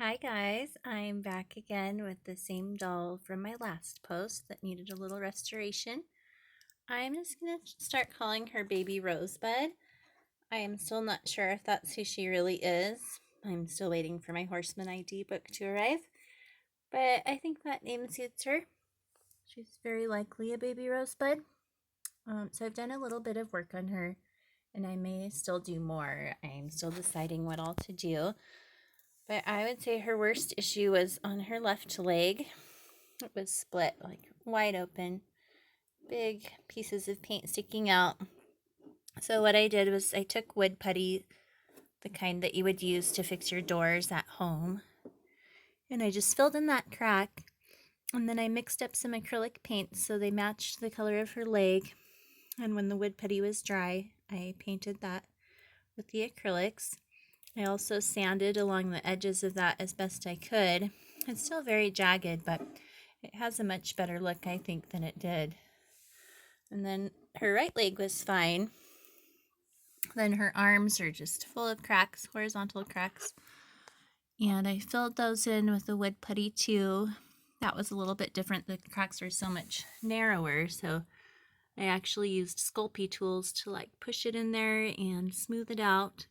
Hi guys, I'm back again with the same doll from my last post that needed a little restoration. I'm just going to start calling her baby Rosebud. I am still not sure if that's who she really is. I'm still waiting for my Horsman ID book to arrive, but I think that name suits her. She's very likely a baby Rosebud. So I've done a little bit of work on her, and I may still do more. I'm still deciding what all to do. But I would say her worst issue was on her left leg. It was split, like wide open, big pieces of paint sticking out. So what I did was I took wood putty, the kind that you would use to fix your doors at home, and I just filled in that crack. And then I mixed up some acrylic paint so they matched the color of her leg. And when the wood putty was dry, I painted that with the acrylics. I also sanded along the edges of that as best I could. It's still very jagged, but it has a much better look, I think, than it did. And then her right leg was fine. Then her arms are just full of cracks, horizontal cracks. And I filled those in with the wood putty too. That was a little bit different. The cracks were so much narrower, so I actually used Sculpey tools to like push it in there and smooth it out.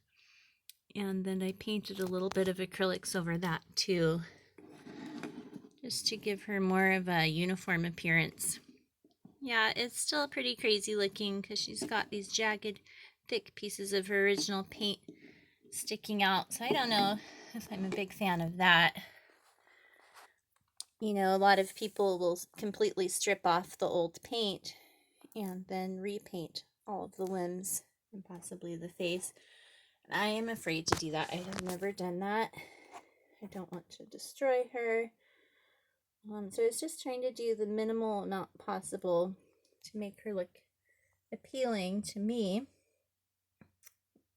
And then I painted a little bit of acrylics over that too, just to give her more of a uniform appearance. Yeah, it's still pretty crazy looking because she's got these jagged, thick pieces of her original paint sticking out. So I don't know if I'm a big fan of that. You know, a lot of people will completely strip off the old paint and then repaint all of the limbs and possibly the face. I am afraid to do that. I have never done that. I don't want to destroy her. So it's just trying to do the minimal amount possible to make her look appealing to me.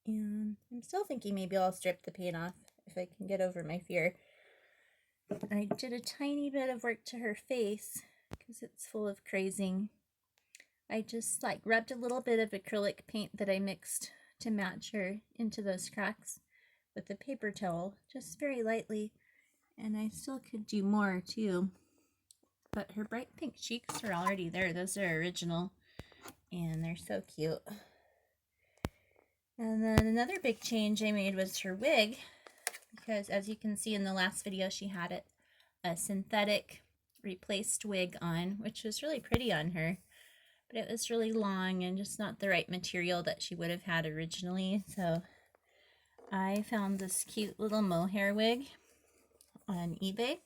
And I'm still thinking maybe I'll strip the paint off if I can get over my fear. I did a tiny bit of work to her face because it's full of crazing. I just like rubbed a little bit of acrylic paint that I mixed to match her into those cracks with a paper towel, just very lightly. And I still could do more too. But her bright pink cheeks are already there. Those are original and they're so cute. And then another big change I made was her wig, because as you can see in the last video, she had a synthetic replaced wig on, which was really pretty on her, but it was really long and just not the right material that she would have had originally. So I found this cute little mohair wig on eBay,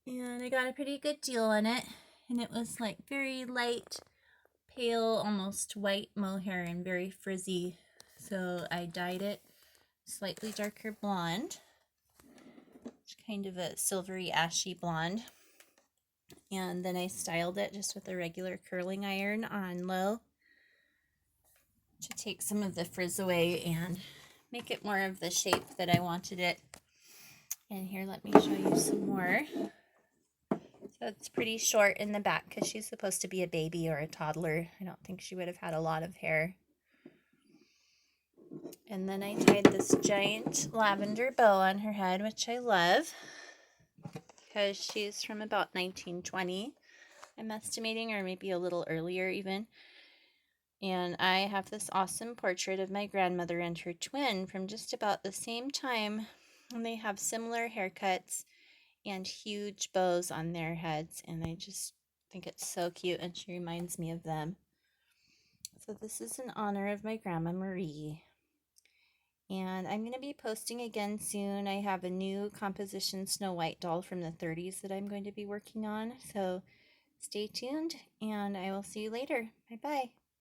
and I got a pretty good deal on it, and it was like very light, pale, almost white mohair and very frizzy. So I dyed it slightly darker blonde. It's kind of a silvery ashy blonde. And then I styled it just with a regular curling iron on low to take some of the frizz away and make it more of the shape that I wanted it. And here, let me show you some more. So it's pretty short in the back because she's supposed to be a baby or a toddler. I don't think she would have had a lot of hair. And then I tied this giant lavender bow on her head, which I love because she's from about 1920, I'm estimating, or maybe a little earlier even. And I have this awesome portrait of my grandmother and her twin from just about the same time, and they have similar haircuts and huge bows on their heads, and I just think it's so cute, and she reminds me of them. So this is in honor of my Grandma Marie. And I'm going to be posting again soon. I have a new composition Snow White doll from the 30s that I'm going to be working on. So stay tuned, and I will see you later. Bye-bye.